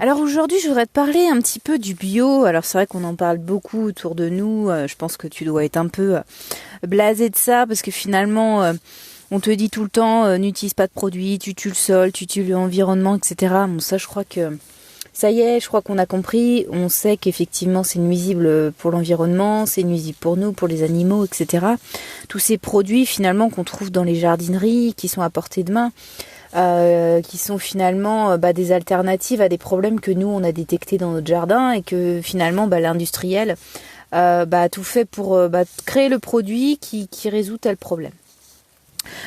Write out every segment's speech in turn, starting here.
Alors aujourd'hui, je voudrais te parler un petit peu du bio. Alors c'est vrai qu'on en parle beaucoup autour de nous. Je pense que tu dois être un peu blasé de ça parce que finalement, on te dit tout le temps, n'utilise pas de produits, tu tues le sol, tu tues l'environnement, etc. Bon, ça, je crois que ça y est, je crois qu'on a compris. On sait qu'effectivement, c'est nuisible pour l'environnement, c'est nuisible pour nous, pour les animaux, etc. Tous ces produits finalement qu'on trouve dans les jardineries, qui sont à portée de main. Qui sont finalement des alternatives à des problèmes que nous on a détectés dans notre jardin et que finalement l'industriel a tout fait pour créer le produit qui résout tel problème.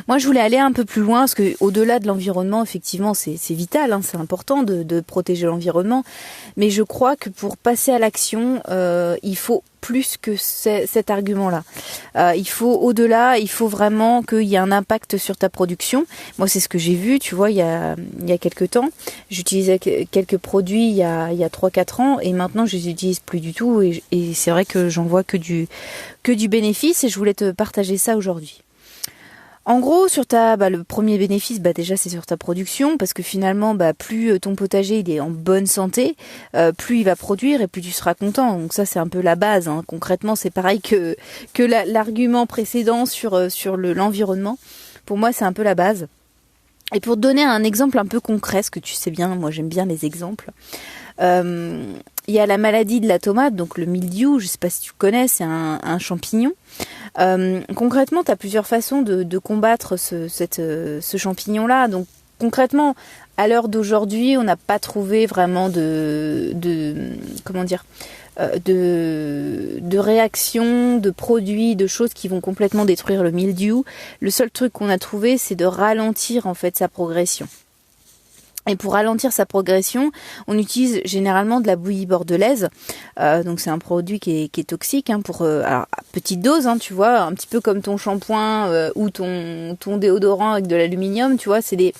Moi, je voulais aller un peu plus loin parce que au-delà de l'environnement, effectivement, c'est vital, hein, c'est important de protéger l'environnement. Mais je crois que pour passer à l'action, il faut plus que cet argument-là. Il faut au-delà, il faut vraiment qu'il y ait un impact sur ta production. Moi, c'est ce que j'ai vu, tu vois, il y a quelques temps. J'utilisais quelques produits il y a 3-4 ans et maintenant, je les utilise plus du tout et c'est vrai que j'en vois que du bénéfice et je voulais te partager ça aujourd'hui. En gros, sur le premier bénéfice, déjà c'est sur ta production, parce que finalement, plus ton potager il est en bonne santé, plus il va produire et plus tu seras content. Donc ça c'est un peu la base. Hein. Concrètement, c'est pareil que l'argument précédent sur l'environnement. Pour moi, c'est un peu la base. Et pour te donner un exemple un peu concret, ce que tu sais bien, moi j'aime bien les exemples. Il y a la maladie de la tomate, donc le mildiou, je sais pas si tu connais, c'est un champignon. Concrètement, tu as plusieurs façons de combattre ce champignon-là. Donc concrètement, à l'heure d'aujourd'hui, on n'a pas trouvé vraiment de réactions, de produits, de choses qui vont complètement détruire le mildiou. Le seul truc qu'on a trouvé, c'est de ralentir en fait sa progression. Et pour ralentir sa progression, on utilise généralement de la bouillie bordelaise. Donc c'est un produit qui est toxique alors à petite dose, hein, tu vois, un petit peu comme ton shampoing ou ton déodorant avec de l'aluminium, tu vois, c'est des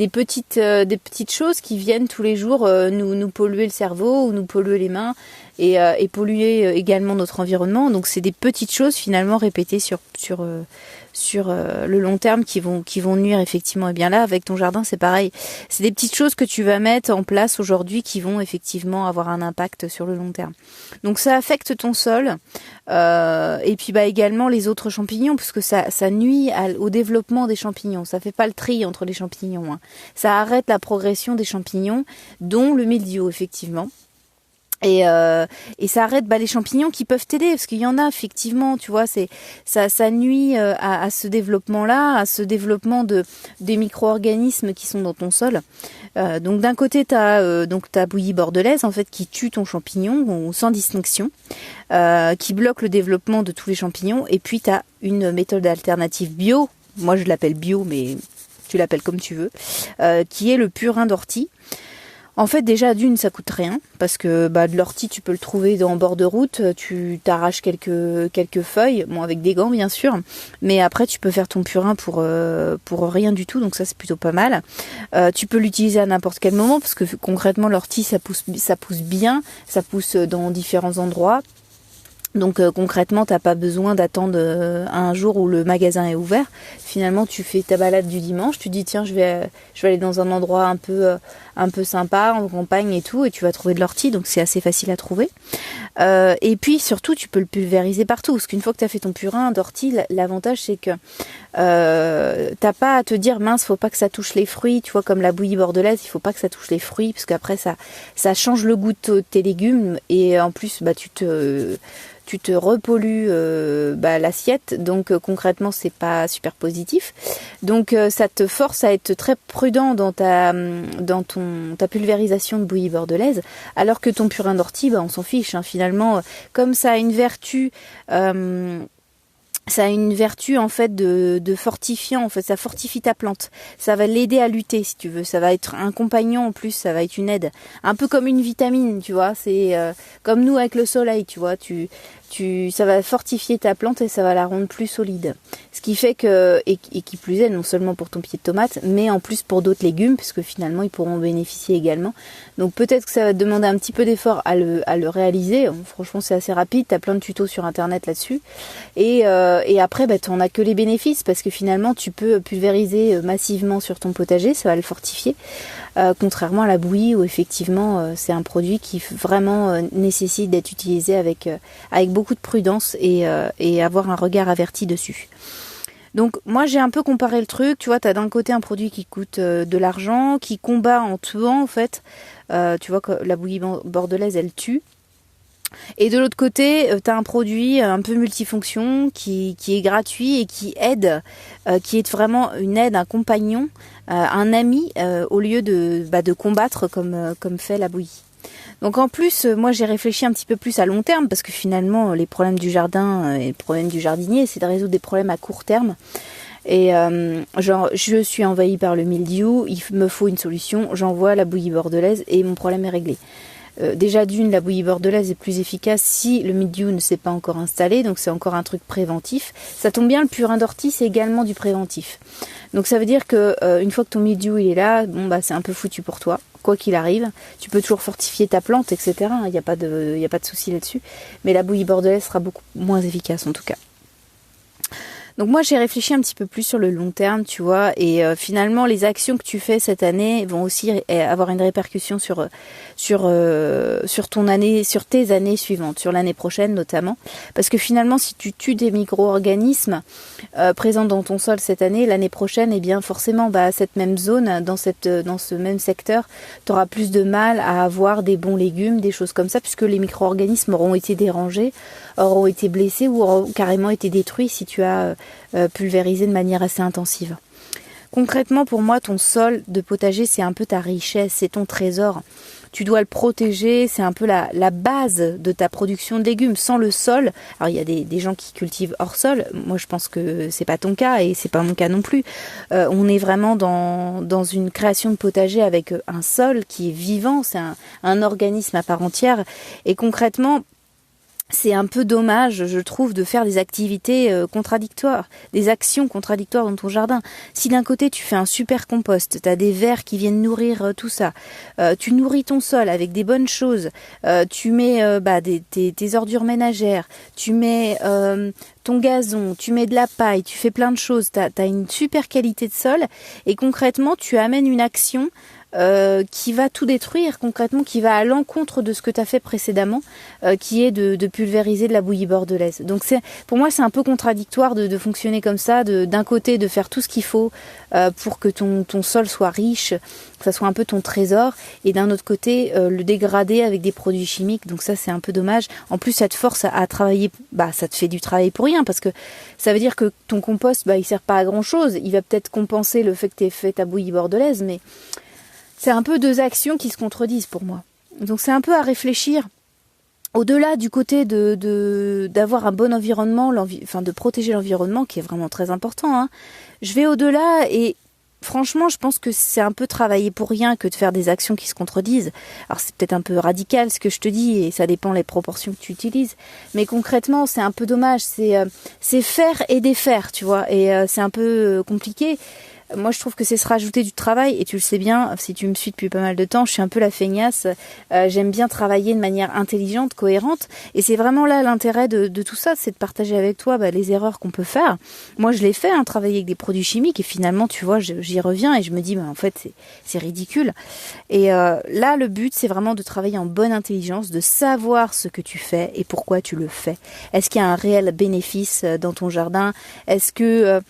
petites choses qui viennent tous les jours nous polluer le cerveau ou nous polluer les mains et polluer également notre environnement. Donc c'est des petites choses finalement répétées sur le long terme qui vont nuire effectivement. Et bien là, avec ton jardin, c'est pareil. C'est des petites choses que tu vas mettre en place aujourd'hui qui vont effectivement avoir un impact sur le long terme. Donc ça affecte ton sol et puis également les autres champignons parce que ça nuit au développement des champignons. Ça fait pas le tri entre les champignons. Hein. Ça arrête la progression des champignons, dont le mildiou effectivement. Et ça arrête les champignons qui peuvent t'aider parce qu'il y en a effectivement, tu vois, ça nuit à ce développement-là, à ce développement des micro-organismes qui sont dans ton sol. Donc d'un côté t'as ta bouillie bordelaise en fait qui tue ton champignon sans distinction, qui bloque le développement de tous les champignons. Et puis t'as une méthode alternative bio, moi je l'appelle bio mais tu l'appelles comme tu veux, qui est le purin d'ortie. En fait, déjà, d'une, ça coûte rien, parce que de l'ortie, tu peux le trouver en bord de route, tu t'arraches quelques feuilles, bon, avec des gants, bien sûr, mais après, tu peux faire ton purin pour rien du tout, donc ça, c'est plutôt pas mal. Tu peux l'utiliser à n'importe quel moment, parce que concrètement, l'ortie, ça pousse bien, ça pousse dans différents endroits. Donc concrètement, t'as pas besoin d'attendre un jour où le magasin est ouvert. Finalement, tu fais ta balade du dimanche, tu dis tiens, je vais aller dans un endroit un peu sympa, en campagne et tout, et tu vas trouver de l'ortie, donc c'est assez facile à trouver. Et puis surtout, tu peux le pulvériser partout, parce qu'une fois que t'as fait ton purin d'ortie, l'avantage c'est que t'as pas à te dire mince, faut pas que ça touche les fruits, tu vois, comme la bouillie bordelaise, il faut pas que ça touche les fruits, parce qu'après ça change le goût de tes légumes, et en plus tu te repollues l'assiette, donc concrètement c'est pas super positif. Donc ça te force à être très prudent dans ta pulvérisation de bouillie bordelaise, alors que ton purin d'ortie, on s'en fiche, hein, finalement, comme ça a une vertu en fait de fortifiant, en fait ça fortifie ta plante, ça va l'aider à lutter si tu veux, ça va être un compagnon en plus, ça va être une aide, un peu comme une vitamine, tu vois, c'est comme nous avec le soleil, tu vois, ça va fortifier ta plante et ça va la rendre plus solide. Ce qui fait que, et qui plus est, non seulement pour ton pied de tomate, mais en plus pour d'autres légumes, puisque finalement ils pourront en bénéficier également. Donc peut-être que ça va te demander un petit peu d'effort à le réaliser. Franchement c'est assez rapide, t'as plein de tutos sur internet là-dessus. Et et après, bah, tu n'en as que les bénéfices parce que finalement, tu peux pulvériser massivement sur ton potager, ça va le fortifier. Contrairement à la bouillie où effectivement, c'est un produit qui vraiment nécessite d'être utilisé avec beaucoup de prudence et avoir un regard averti dessus. Donc moi j'ai un peu comparé le truc, tu vois, tu as d'un côté un produit qui coûte de l'argent, qui combat en tuant en fait, tu vois que la bouillie bordelaise elle tue. Et de l'autre côté, tu as un produit un peu multifonction qui est gratuit et qui aide, qui est vraiment une aide, un compagnon, un ami, au lieu de combattre comme fait la bouillie. Donc en plus, moi j'ai réfléchi un petit peu plus à long terme parce que finalement les problèmes du jardin et les problèmes du jardinier, c'est de résoudre des problèmes à court terme. Et je suis envahie par le mildiou, il me faut une solution, j'envoie la bouillie bordelaise et mon problème est réglé. Déjà d'une, la bouillie bordelaise est plus efficace si le mildiou ne s'est pas encore installé, donc c'est encore un truc préventif. Ça tombe bien, le purin d'ortie c'est également du préventif. Donc ça veut dire que une fois que ton mildiou il est là, bon bah c'est un peu foutu pour toi. Quoi qu'il arrive, tu peux toujours fortifier ta plante, etc. Il n'y a pas de souci là-dessus. Mais la bouillie bordelaise sera beaucoup moins efficace en tout cas. Donc moi j'ai réfléchi un petit peu plus sur le long terme, tu vois, et finalement les actions que tu fais cette année vont aussi avoir une répercussion sur ton année, sur tes années suivantes, sur l'année prochaine notamment, parce que finalement si tu tues des micro-organismes présents dans ton sol cette année, l'année prochaine, eh bien forcément cette même zone, dans ce même secteur, tu auras plus de mal à avoir des bons légumes, des choses comme ça, puisque les micro-organismes auront été dérangés, auront été blessés ou auront carrément été détruits si tu as pulvérisé de manière assez intensive. Concrètement, pour moi, ton sol de potager, c'est un peu ta richesse, c'est ton trésor. Tu dois le protéger, c'est un peu la base de ta production de légumes. Sans le sol, alors il y a des gens qui cultivent hors sol, moi je pense que c'est pas ton cas et c'est pas mon cas non plus. On est vraiment dans une création de potager avec un sol qui est vivant, c'est un organisme à part entière. Et concrètement, c'est un peu dommage, je trouve, de faire des activités contradictoires, des actions contradictoires dans ton jardin. Si d'un côté tu fais un super compost, tu as des vers qui viennent nourrir tout ça, tu nourris ton sol avec des bonnes choses, tu mets tes ordures ménagères, tu mets ton gazon, tu mets de la paille, tu fais plein de choses, tu as une super qualité de sol et concrètement tu amènes une action qui va tout détruire concrètement, qui va à l'encontre de ce que tu as fait précédemment, qui est de pulvériser de la bouillie bordelaise. Donc pour moi c'est un peu contradictoire de fonctionner comme ça, d'un côté de faire tout ce qu'il faut pour que ton sol soit riche, que ça soit un peu ton trésor, et d'un autre côté le dégrader avec des produits chimiques. Donc ça c'est un peu dommage. En plus ça te force à travailler, ça te fait du travail pour rien, parce que ça veut dire que ton compost il sert pas à grand chose. Il va peut-être compenser le fait que tu aies fait ta bouillie bordelaise, mais c'est un peu deux actions qui se contredisent pour moi. Donc c'est un peu à réfléchir. Au-delà du côté d'avoir un bon environnement, de protéger l'environnement, qui est vraiment très important, hein, je vais au-delà et franchement, je pense que c'est un peu travailler pour rien que de faire des actions qui se contredisent. Alors c'est peut-être un peu radical ce que je te dis et ça dépend des proportions que tu utilises. Mais concrètement, c'est un peu dommage. C'est faire et défaire, tu vois. Et c'est un peu compliqué. Moi, je trouve que c'est se rajouter du travail, et tu le sais bien, si tu me suis depuis pas mal de temps, je suis un peu la feignasse, j'aime bien travailler de manière intelligente, cohérente, et c'est vraiment là l'intérêt de tout ça, c'est de partager avec toi les erreurs qu'on peut faire. Moi, je l'ai fait, travailler avec des produits chimiques, et finalement, tu vois, j'y reviens, et je me dis, en fait, c'est ridicule. Et là, le but, c'est vraiment de travailler en bonne intelligence, de savoir ce que tu fais, et pourquoi tu le fais. Est-ce qu'il y a un réel bénéfice dans ton jardin? Est-ce que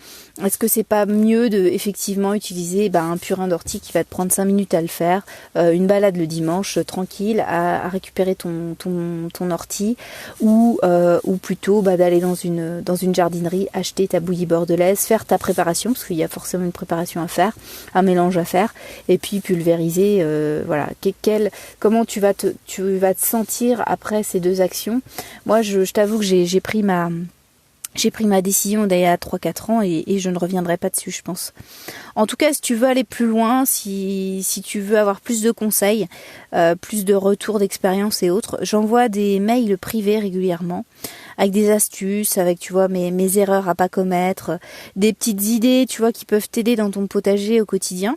c'est pas mieux de effectivement utiliser un purin d'ortie qui va te prendre 5 minutes à le faire, une balade le dimanche tranquille à récupérer ton ortie, ou plutôt d'aller dans une jardinerie, acheter ta bouillie bordelaise, faire ta préparation, parce qu'il y a forcément une préparation à faire, un mélange à faire, et puis pulvériser. Voilà. Comment tu vas te sentir après ces deux actions? Moi, je t'avoue que j'ai pris ma décision d'il y a 3-4 ans et je ne reviendrai pas dessus, je pense. En tout cas, si tu veux aller plus loin, si tu veux avoir plus de conseils, plus de retours d'expérience et autres, j'envoie des mails privés régulièrement avec des astuces, avec, tu vois, mes erreurs à pas commettre, des petites idées, tu vois, qui peuvent t'aider dans ton potager au quotidien.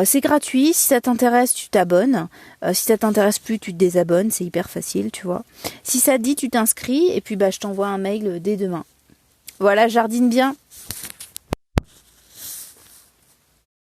C'est gratuit, si ça t'intéresse, tu t'abonnes. Si ça t'intéresse plus, tu te désabonnes, c'est hyper facile, tu vois. Si ça te dit, tu t'inscris et puis je t'envoie un mail dès demain. Voilà, jardine bien.